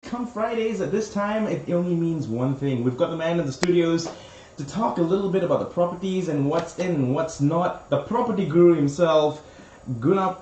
come Fridays at this time, it only means one thing. We've got the man in the studios to talk a little bit about the properties and what's in and what's not. The property guru himself, Prasad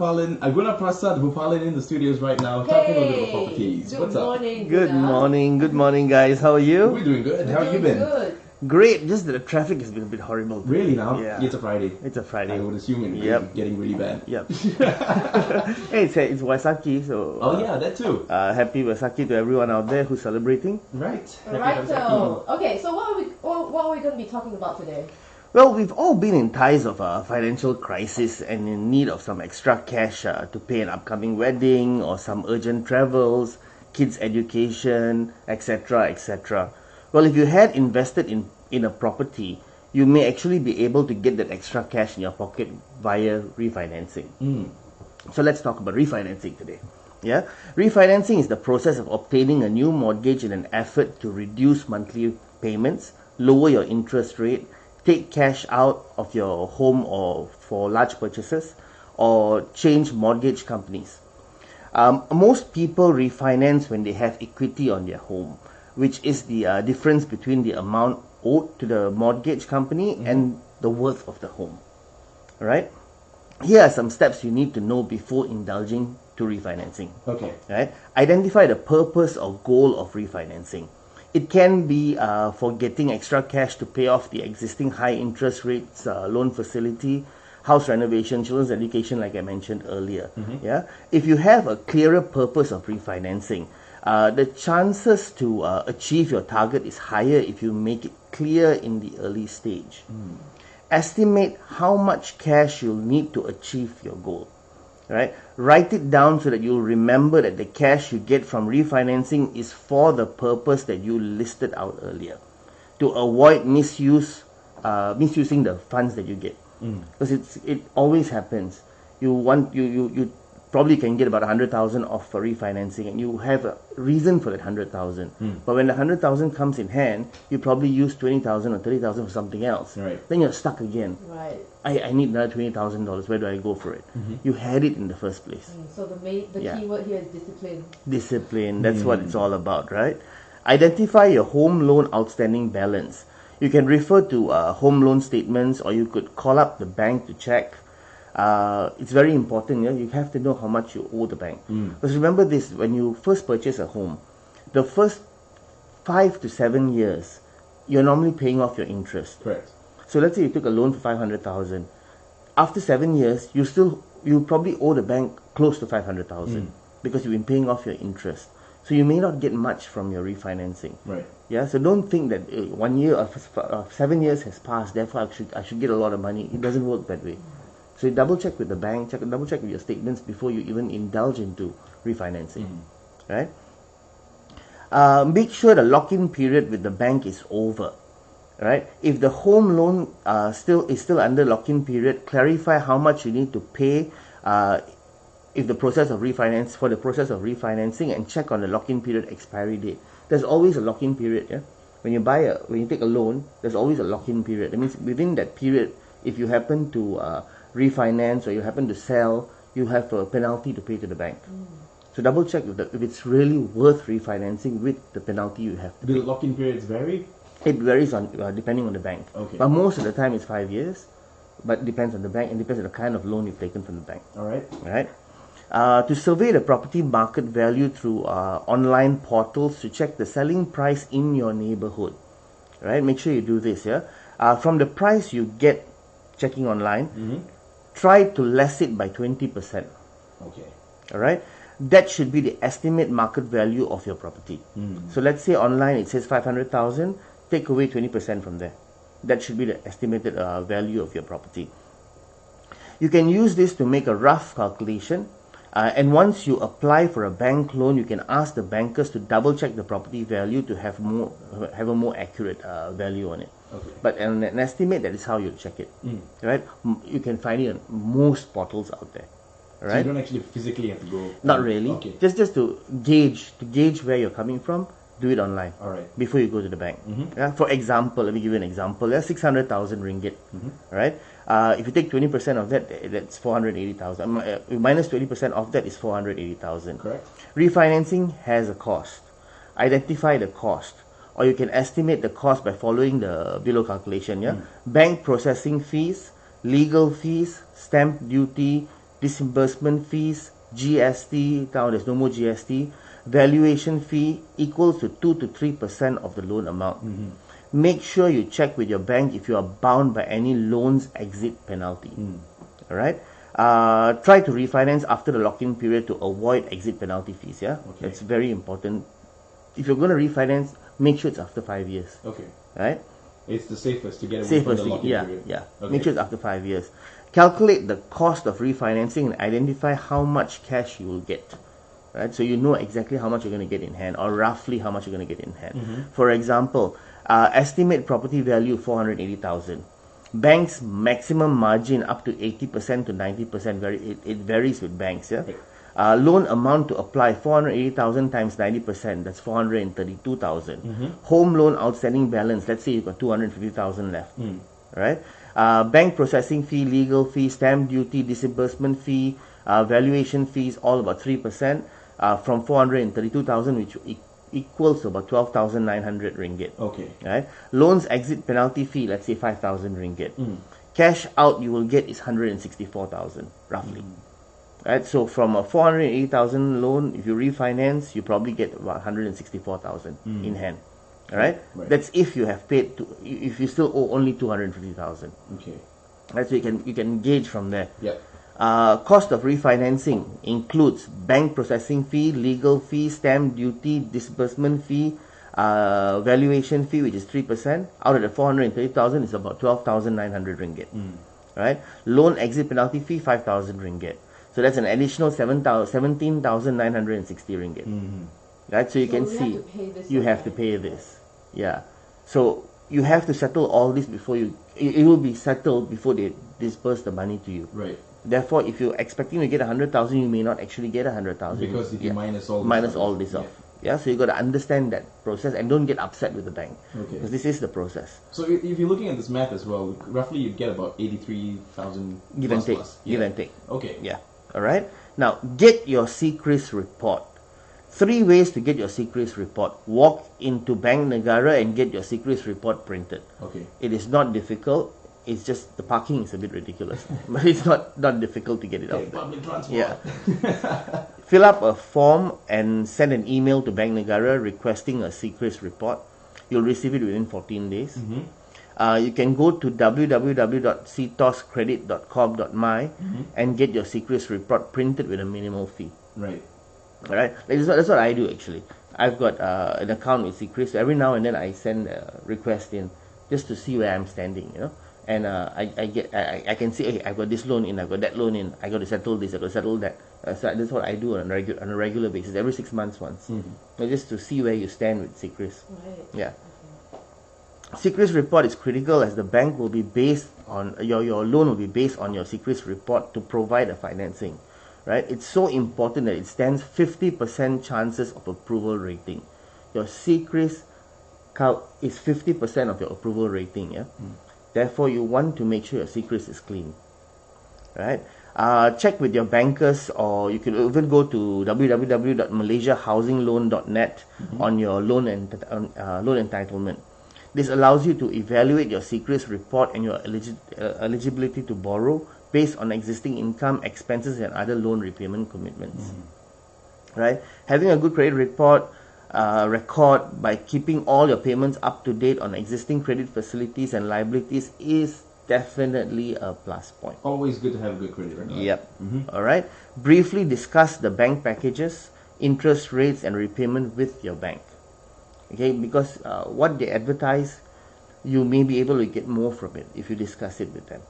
Bhupalin in the studios right now, talking a little bit about properties. What's up? Good morning, guys. How are you? We're doing good. How have you been? Good. Great. Just that the traffic has been a bit horrible. Really now? Yeah. It's a Friday. It's a Friday. I would assume it's getting really bad. Yep. Hey, it's Waisaki, so. Oh yeah, that too. Happy Waisaki to everyone out there who's celebrating. Right. Right. So, okay. So what are we going to be talking about today? Well, we've all been in ties of a financial crisis and in need of some extra cash to pay an upcoming wedding or some urgent travels, kids' education, etc., etc. Well, if you had invested in a property, you may actually be able to get that extra cash in your pocket via refinancing. So let's talk about refinancing today. Yeah, refinancing is the process of obtaining a new mortgage in an effort to reduce monthly payments, lower your interest rate, take cash out of your home or for large purchases, or change mortgage companies. Most people refinance when they have equity on their home, which is the difference between the amount owed to the mortgage company and the worth of the home. Right? Here are some steps you need to know before indulging to refinancing. Okay. Right? Identify the purpose or goal of refinancing. It can be for getting extra cash to pay off the existing high interest rates loan facility, house renovation, children's education, like I mentioned earlier. Yeah. If you have a clearer purpose of refinancing, the chances to achieve your target is higher if you make it clear in the early stage. Estimate how much cash you'll need to achieve your goal. Right? Write it down so that you'll remember that the cash you get from refinancing is for the purpose that you listed out earlier, to avoid misusing the funds that you get. Because it always happens. You probably can get about 100,000 off for refinancing, and you have a reason for that 100,000. But when the 100,000 comes in hand, you probably use 20,000 or 30,000 for something else. Right. Then you're stuck again. Right. I need another $20,000. Where do I go for it? You had it in the first place. So the key word here is discipline. Discipline. That's what it's all about, right? Identify your home loan outstanding balance. You can refer to home loan statements, or you could call up the bank to check. It's very important. You have to know how much you owe the bank. Because remember this, when you first purchase a home, the first 5 to 7 years, you're normally paying off your interest. Correct. So let's say you took a loan for 500,000. After 7 years, you probably owe the bank close to 500,000 because you've been paying off your interest. So you may not get much from your refinancing. Right. Yeah. So don't think that 1 year or 7 years has passed, therefore I should get a lot of money. It doesn't work that way. So you double check with the bank, double check with your statements before you even indulge into refinancing. Right? Make sure the lock-in period with the bank is over. Right? If the home loan is still under lock-in period, clarify how much you need to pay for the process of refinancing, and check on the lock-in period expiry date. There's always a lock-in period. Yeah? When you take a loan, there's always a lock-in period. That means within that period, if you happen to refinance or you happen to sell, you have a penalty to pay to the bank. So double check if it's really worth refinancing with the penalty you have to pay. Do the lock-in periods vary? It varies on depending on the bank. Okay. But most of the time it's 5 years, but depends on the bank and depends on the kind of loan you've taken from the bank. All right. Right? To survey the property market value through online portals to check the selling price in your neighborhood. Right? Make sure you do this. Yeah. From the price you get checking online, try to less it by 20%. Okay. All right. That should be the estimate market value of your property. So let's say online it says 500,000. Take away 20% from there. That should be the estimated value of your property. You can use this to make a rough calculation, and once you apply for a bank loan, you can ask the bankers to double check the property value to have a more accurate value on it. Okay. But an estimate, that is how you check it. Right? You can find it on most portals out there. Right? So you don't actually physically have to go. Not really. Okay. Just to gauge where you're coming from. Do it online. All right. Before you go to the bank. Yeah? For example, let me give you an example. That's 600,000 ringgit. Right? If you take 20% of that, that's 480,000. Minus 20% of that is 480,000. Correct. Refinancing has a cost. identify the cost, or you can estimate the cost by following the below calculation. Yeah, bank processing fees, legal fees, stamp duty, disbursement fees, GST. Now there's no more GST. Valuation fee equals to 2 to 3% of the loan amount. Make sure you check with your bank if you are bound by any loans exit penalty. All right. Try to refinance after the lock-in period to avoid exit penalty fees. Yeah, that's very important. If you're going to refinance, make sure it's after 5 years. Okay. Right. It's the safest to get away from the lock-in period. Yeah. Okay. Make sure it's after 5 years. Calculate the cost of refinancing and identify how much cash you will get. Right, so you know exactly how much you're going to get in hand, or roughly how much you're going to get in hand. For example, estimate property value 480,000. Bank's maximum margin up to 80% to 90%. It varies with banks. Yeah. Right. Loan amount to apply 480,000 times 90%. That's 432,000. Home loan outstanding balance. Let's say you've got 250,000 left. Right. Bank processing fee, legal fee, stamp duty, disbursement fee, valuation fees, all about 3%. From 432,000, which equals to about 12,900 ringgit. Okay. Right. Loans exit penalty fee, let's say 5,000 ringgit. Cash out you will get is 164,000 roughly. Right. So from a 480,000 loan, if you refinance, you probably get about 164,000 in hand. All right. That's if you have paid if you still owe only 250,000. Okay. Right. So you can gauge from there. Yep. Cost of refinancing includes bank processing fee, legal fee, stamp duty, disbursement fee, valuation fee, which is 3%. Out of the 430,000, it's about 12,900 ringgit. Right? Loan exit penalty fee, 5,000 ringgit. So that's an additional 17,960 ringgit. Right? So you can see you have to pay this. Yeah. So you have to settle all this before it will be settled before they disperse the money to you. Right. Therefore, if you're expecting to get 100,000, you may not actually get 100,000. Because if you minus all this off. Yeah, so you got to understand that process and don't get upset with the bank. Okay. Because this is the process. So if you're looking at this math as well, roughly you get about 83,000 give and take. Plus. Give and take. Okay. Yeah. All right. Now, get your CRIS report. 3 ways to get your CRIS report. Walk into Bank Negara and get your CRIS report printed. Okay. It is not difficult. It's just the parking is a bit ridiculous, but it's not difficult to get it out. Public transport. Yeah. Fill up a form and send an email to Bank Negara requesting a CRIS report. You'll receive it within 14 days. You can go to www.ctoscredit.com.my and get your CRIS report printed with a minimal fee. Right. All right. That's what I do actually. I've got an account with CRIS. So every now and then I send a request in just to see where I'm standing. And I can see, okay, I've got this loan in, I've got that loan in, I got to settle this, I got to settle that. So that's what I do on a regular basis, every 6 months once. Just to see where you stand with CRIS. Right. Yeah. CRIS report is critical as the bank will be based on, your loan will be based on your CRIS report to provide a financing. Right? It's so important that it stands 50% chances of approval rating. Your CRIS is 50% of your approval rating. Yeah. Therefore, you want to make sure your CRIS is clean. Right? Check with your bankers, or you can even go to www.malaysiahousingloan.net on your loan entitlement. This allows you to evaluate your CRIS report and your eligibility to borrow based on existing income, expenses, and other loan repayment commitments. Right? Having a good credit report record by keeping all your payments up to date on existing credit facilities and liabilities is definitely a plus point. Always good to have a good credit record. Yep. All right. Briefly discuss the bank packages, interest rates, and repayment with your bank. Okay, because what they advertise, you may be able to get more from it if you discuss it with them.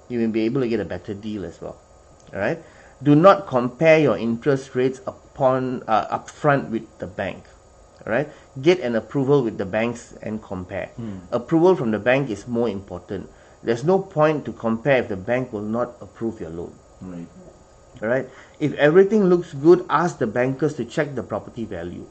You may be able to get a better deal as well. All right. Do not compare your interest rates upfront with the bank. Right? Get an approval with the banks and compare. Approval from the bank is more important. There's no point to compare if the bank will not approve your loan. Right. Right? If everything looks good, ask the bankers to check the property value.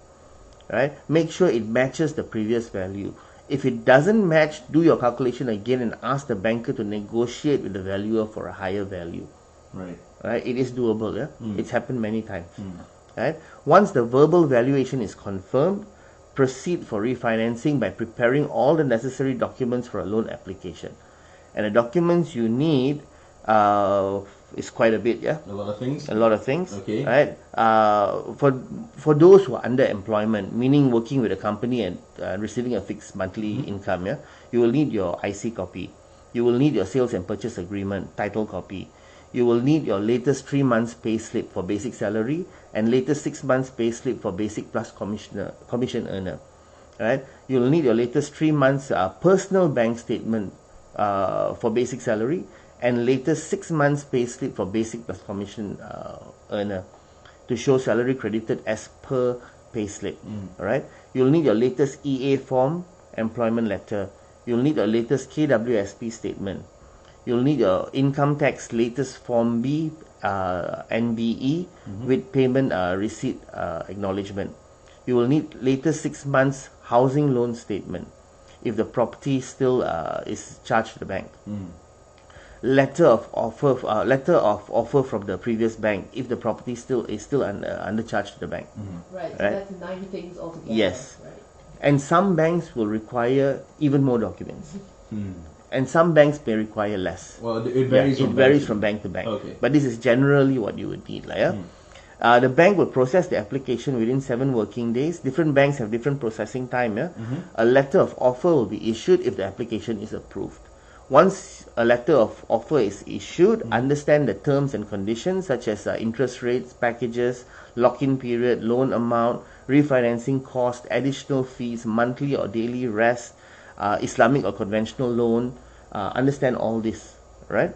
Right? Make sure it matches the previous value. If it doesn't match, do your calculation again and ask the banker to negotiate with the valuer for a higher value. Right? Right? It is doable. Yeah? It's happened many times. Right? Once the verbal valuation is confirmed, proceed for refinancing by preparing all the necessary documents for a loan application. And the documents you need is quite a bit, yeah? A lot of things. A lot of things. Okay. Right? For those who are under employment, meaning working with a company and receiving a fixed monthly income, yeah, you will need your IC copy. You will need your sales and purchase agreement, title copy. You will need your latest 3 months pay slip for basic salary and latest 6 months pay slip for basic plus commission earner. Right? You will need your latest 3 months personal bank statement for basic salary and latest 6 months pay slip for basic plus commission earner to show salary credited as per pay slip. Alright? You'll need your latest EA form, employment letter. You'll need your latest KWSP statement. You'll need your income tax latest form B, NBE with payment receipt acknowledgement. You will need latest 6 months housing loan statement if the property still is charged to the bank. Letter of offer from the previous bank if the property is still under charge to the bank. Right, so that's 9 things altogether. Yes. Right. And some banks will require even more documents. And some banks may require less. Well, it varies. It varies from bank to bank. Okay. But this is generally what you would need. The bank will process the application within 7 working days. Different banks have different processing time. A letter of offer will be issued if the application is approved. Once a letter of offer is issued, understand the terms and conditions such as interest rates, packages, lock-in period, loan amount, refinancing cost, additional fees, monthly or daily rest, Islamic or conventional loan. Understand all this, right?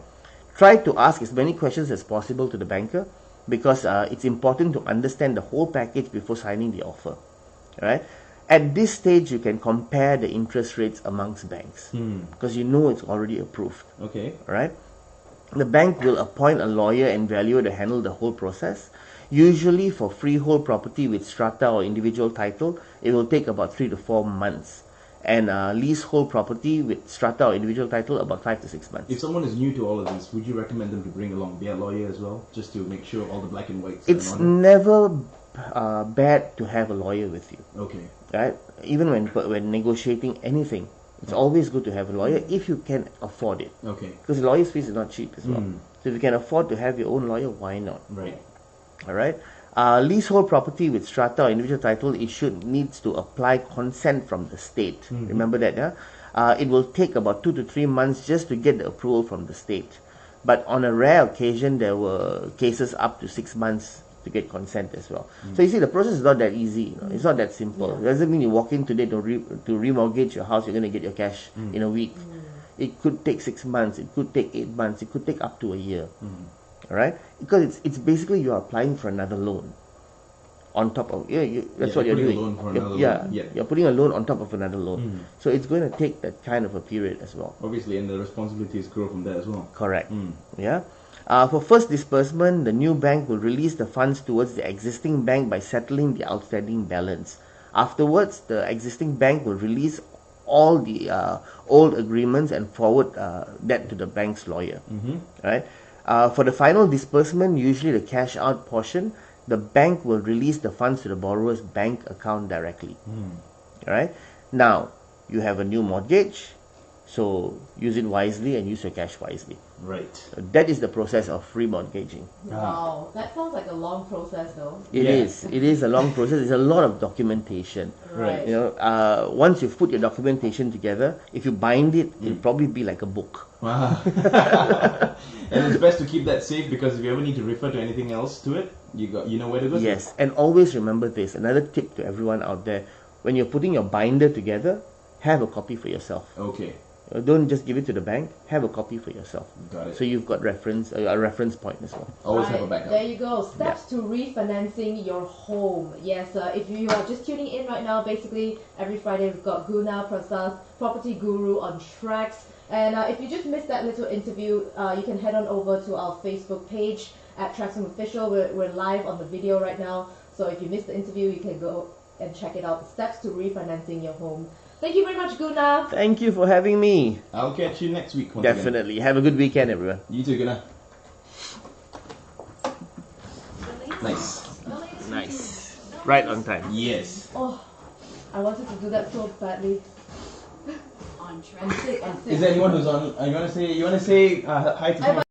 Try to ask as many questions as possible to the banker because it's important to understand the whole package before signing the offer, right? At this stage, you can compare the interest rates amongst banks because you know it's already approved. Okay. Right? The bank will appoint a lawyer and valuer to handle the whole process. Usually for freehold property with strata or individual title, it will take about 3 to 4 months. And leasehold property with strata or individual title, about 5 to 6 months. If someone is new to all of this, would you recommend them to bring along their lawyer as well, just to make sure all the black and whites It's are in order? never bad to have a lawyer with you. Okay. Right? Even when negotiating anything, it's always good to have a lawyer if you can afford it. Okay. Because lawyer's fees is not cheap as well. So if you can afford to have your own lawyer, why not? Right. All right. Leasehold property with strata or individual title needs to apply consent from the state. Remember that, yeah? It will take about 2 to 3 months just to get the approval from the state. But on a rare occasion, there were cases up to 6 months to get consent as well. So you see, the process is not that easy. It's not that simple. It doesn't mean you walk in today to remortgage your house, you're going to get your cash in a week. It could take 6 months. It could take 8 months. It could take up to a year. All right? Because it's basically you are applying for another loan on top of that's what you're doing. Loan for another loan. You're putting a loan on top of another loan. So it's going to take that kind of a period as well. Obviously, and the responsibilities grow from there as well. Correct. Yeah. For first disbursement, the new bank will release the funds towards the existing bank by settling the outstanding balance. Afterwards, the existing bank will release all the old agreements and forward that to the bank's lawyer. Right? For the final disbursement, usually the cash out portion, the bank will release the funds to the borrower's bank account directly. Alright? Now, you have a new mortgage, so use it wisely and use your cash wisely. Right. So that is the process of remortgaging. Wow, that sounds like a long process though. It is a long process. It's a lot of documentation. Right. You know, once you've put your documentation together, if you bind it, it'll probably be like a book. Wow. And it's best to keep that safe because if you ever need to refer to anything else to it, you know where to go. Yes, and always remember this. Another tip to everyone out there: when you're putting your binder together, have a copy for yourself. Okay. Don't just give it to the bank. Have a copy for yourself. Got it. So you've got a reference point as well. Always have a backup. There you go. Steps to refinancing your home. Yes, if you are just tuning in right now, basically every Friday we've got Guna Prasad, property guru on Traxx. And if you just missed that little interview, you can head on over to our Facebook page at Traxx Official. We're live on the video right now. So if you missed the interview, you can go and check it out. Steps to refinancing your home. Thank you very much, Guna. Thank you for having me. I'll catch you next week. Definitely. Have a good weekend, everyone. You too, Gunnar. Nice. Nice. Right on time. Yes. Oh. I wanted to do that so badly. On I'm Traxx. sick. I'm sick. Is there anyone who's on? You want to say hi to someone